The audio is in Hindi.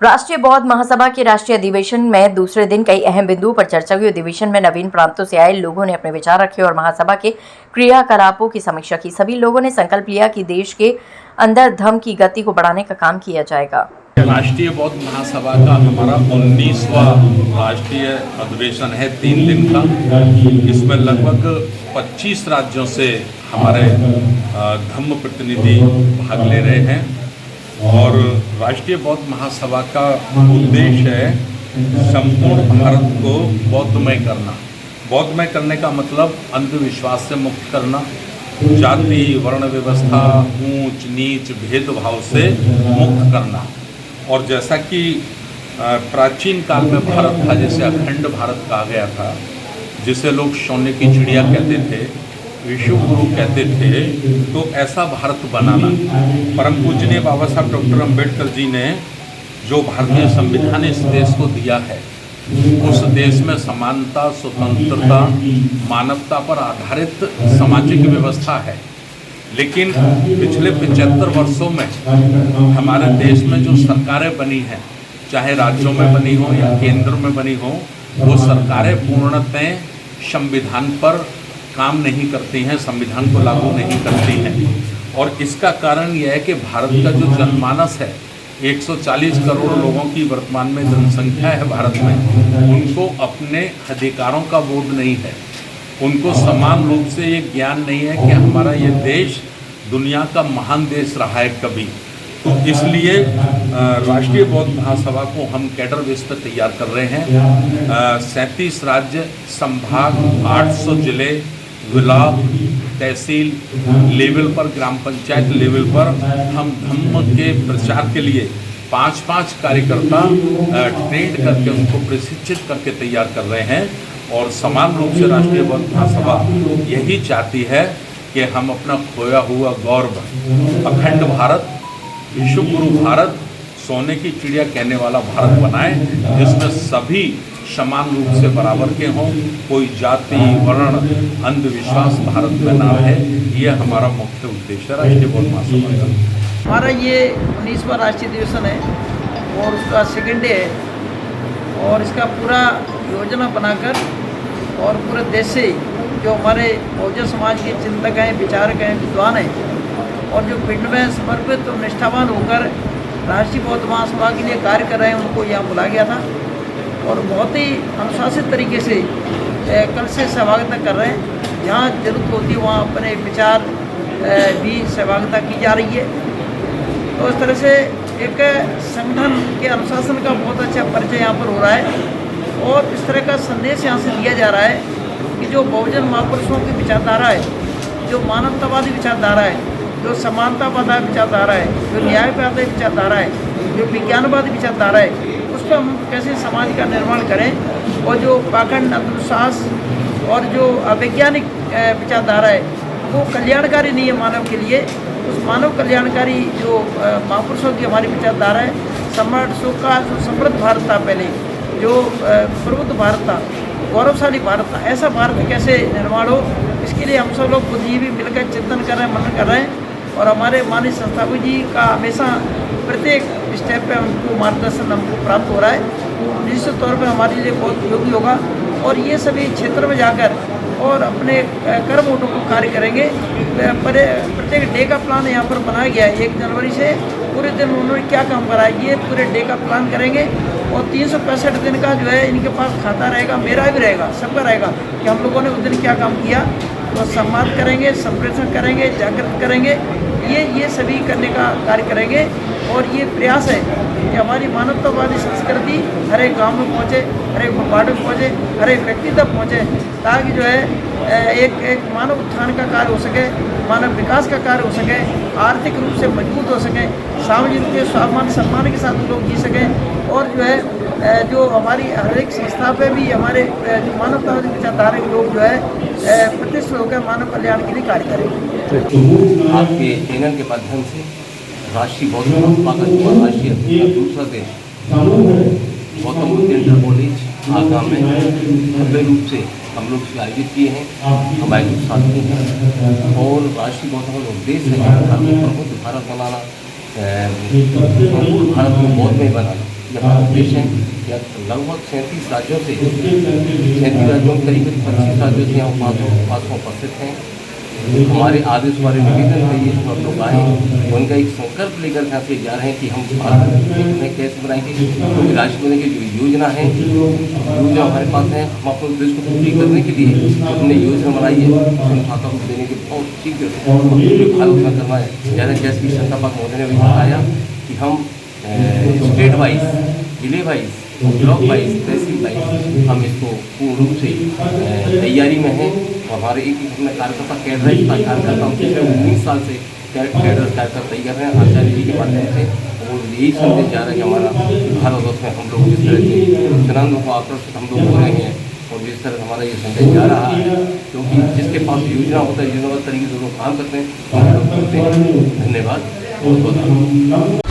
राष्ट्रीय बौद्ध महासभा के राष्ट्रीय अधिवेशन में दूसरे दिन कई अहम बिंदुओं पर चर्चा हुई। अधिवेशन में नवीन प्रांतों से आए लोगों ने अपने विचार रखे और महासभा के क्रियाकलापों की समीक्षा की। सभी लोगों ने संकल्प लिया कि देश के अंदर धर्म की गति को बढ़ाने का काम किया जाएगा। राष्ट्रीय बौद्ध महासभा का हमारा 19वां राष्ट्रीय अधिवेशन है, 3 दिन का। इसमें लगभग 25 राज्यों से हमारे धर्म प्रतिनिधि भाग ले रहे हैं और राष्ट्रीय बौद्ध महासभा का उद्देश्य है संपूर्ण भारत को बौद्धमय करना। बौद्धमय करने का मतलब अंधविश्वास से मुक्त करना, जाति वर्ण व्यवस्था, ऊंच नीच भेदभाव से मुक्त करना। और जैसा कि प्राचीन काल में भारत था, जैसे अखंड भारत कहा गया था, जिसे लोग सोने की चिड़िया कहते थे, विश्व गुरु कहते थे, तो ऐसा भारत बनाना। परम पूजनीय बाबा साहब डॉक्टर अम्बेडकर जी ने जो भारतीय संविधान इस देश को दिया है, उस देश में समानता, स्वतंत्रता, मानवता पर आधारित सामाजिक व्यवस्था है। लेकिन पिछले 75 वर्षों में हमारे देश में जो सरकारें बनी हैं, चाहे राज्यों में बनी हो या केंद्र में बनी हो, वो सरकारें पूर्णतः संविधान पर काम नहीं करती हैं, संविधान को लागू नहीं करती हैं। और इसका कारण यह है कि भारत का जो जनमानस है, 140 करोड़ लोगों की वर्तमान में जनसंख्या है भारत में, उनको अपने अधिकारों का बोध नहीं है। उनको समान रूप से ये ज्ञान नहीं है कि हमारा ये देश दुनिया का महान देश रहा है कभी। तो इसलिए राष्ट्रीय बौद्ध महासभा को हम कैडर बेस पर तैयार कर रहे हैं। 37 राज्य, संभाग, 800 जिले, ब्लॉक, तहसील लेवल पर, ग्राम पंचायत लेवल पर हम धम्म के प्रचार के लिए 5-5 कार्यकर्ता ट्रेंड करके उनको प्रशिक्षित करके तैयार कर रहे हैं। और समान रूप से राष्ट्रीय बौद्ध महासभा यही चाहती है कि हम अपना खोया हुआ गौरव, अखंड भारत, विश्व गुरु भारत, सोने की चिड़िया कहने वाला भारत बनाएं, जिसमें सभी समान रूप से बराबर के हों, कोई जाति वर्ण अंधविश्वास भारत में ना है। ये हमारा मुख्य उद्देश्य है राष्ट्रीय बौद्ध महासभा का। हमारा ये 19वां राष्ट्रीय अधिवेशन है और उसका सेकेंड डे है और इसका पूरा योजना बनाकर और पूरे देश से जो हमारे बहुजन समाज के चिंतक हैं, विचारक हैं, विद्वान हैं और जो पिंड में समर्पित और निष्ठावान होकर राष्ट्रीय बौद्ध महासभा के लिए कार्य कर रहे हैं, उनको यहाँ बुलाया गया था और बहुत ही अनुशासित तरीके से कल से सहभागिता कर रहे हैं। जहाँ जरूरत होती है वहाँ अपने विचार भी सहभागिता की जा रही है। तो इस तरह से एक संगठन के अनुशासन का बहुत अच्छा परिचय यहाँ पर हो रहा है और इस तरह का संदेश यहाँ से दिया जा रहा है कि जो बहुजन महापुरुषों की विचारधारा है, जो मानवतावादी विचारधारा है, जो समानतावादी विचारधारा है, जो न्यायवादी विचारधारा है, जो विज्ञानवादी विचारधारा है, उस पर हम कैसे समाज का निर्माण करें और जो पाखंड, अंधविश्वास और जो अवैज्ञानिक विचारधारा है वो कल्याणकारी नहीं है मानव के लिए। उस मानव कल्याणकारी जो महापुरुषों की हमारी विचारधारा है, सम्राट अशोक का जो समृद्ध भारत था, पहले जो प्रबुद्ध भारत था, गौरवशाली भारत था, ऐसा भारत कैसे निर्माण हो, इसके लिए हम सब लोग बुद्धिजीवी मिलकर चिंतन कर रहे हैं, मनन कर रहे हैं। और हमारे माननीय संस्थापक जी का हमेशा प्रत्येक स्टेप पे हमको मार्गदर्शन हमको प्राप्त हो रहा है, निश्चित तौर पर हमारे लिए बहुत उपयोगी होगा। और ये सभी क्षेत्र में जाकर और अपने कर्म ओटों को कार्य करेंगे। प्रत्येक डे का प्लान यहाँ पर बनाया गया है। 1 जनवरी से पूरे दिन उन्होंने क्या काम करा है, ये पूरे डे का प्लान करेंगे और 365 दिन का जो है इनके पास खाता रहेगा, मेरा भी रहेगा, सबका रहेगा कि हम लोगों ने उस दिन क्या काम किया। तो सम्मान करेंगे, संप्रेषण करेंगे, जागृत करेंगे, ये सभी करने का कार्य करेंगे। और ये प्रयास है कि हमारी मानवतावादी संस्कृति हर एक गाँव में पहुँचे, हर एक वार्ड में पहुँचे, हर एक व्यक्ति तक पहुँचे, ताकि जो है एक मानव उत्थान का कार्य हो सके, मानव विकास का कार्य हो सके, आर्थिक रूप से मजबूत हो सके, सामाजिक रूप से स्वाभिमान सम्मान के साथ लोग जी सकें। और जो है जो हमारी हर एक संस्था पे भी हमारे जो मानवतावादी विचारधारा के लोग जो है प्रतिष्ठित होकर मानव कल्याण के लिए कार्य करेंगे। आपके चैनल के माध्यम से राष्ट्रीय बौद्ध महासभा का जो राष्ट्रीय दूसरा देश गौतम बुद्ध इंटर कॉलेज आगरा में भव्य रूप से हम लोग इसे आयोजित किए हैं। हमारे जो साथी हैं और राष्ट्रीय बौद्ध का उद्देश्य है प्रबुद्ध भारत बनाना, संपूर्ण भारत को बौद्ध में बनाना। ये हमारा देश है। या लगभग 37 राज्यों से 37 राज्यों में करीब 25 राज्यों से यहाँ पास उपस्थित हैं। हमारे आदेश वाले निवेदन है ये सब लोग आए, उनका एक संकल्प लेकर यहाँ से जा रहे हैं कि हम भारत में कैसे बनाएंगे। क्योंकि राष्ट्रपति की जो योजना है, योजना हमारे पास है, हम अपने देश को पूरी करने के लिए जो हमने योजना बनाई है उसमें छात्रों को देने के बहुत शीघ्र भारत में करना है। जैसे कि शंकर पाक महोदय ने भी बताया कि हम स्टेट वाइज, जिले वाइज, ब्लॉक वाइज, तहसील वाइज हम इसको पूर्ण रूप से तैयारी में हैं। और हमारे एक अपने कार्यकर्ता कैडर कार्यकर्ता हम पिछले 19 साल से कैडर कार्यकर्ता तैयार हैं आचार्य जी के माध्यम से। वो यही संदेश जा रहा है कि हमारा भारतवर्ष में हम लोग जिस तरह से चुनाव को आकर्षित हम लोग हो रहे हैं और जिस तरह से हमारा ये संदेश जा रहा है, क्योंकि जिसके पास योजना होता है, योजनाबद्ध तरीके से लोग काम करते हैं, हम लोग करते हैं। धन्यवाद, बहुत बहुत धन्यवाद।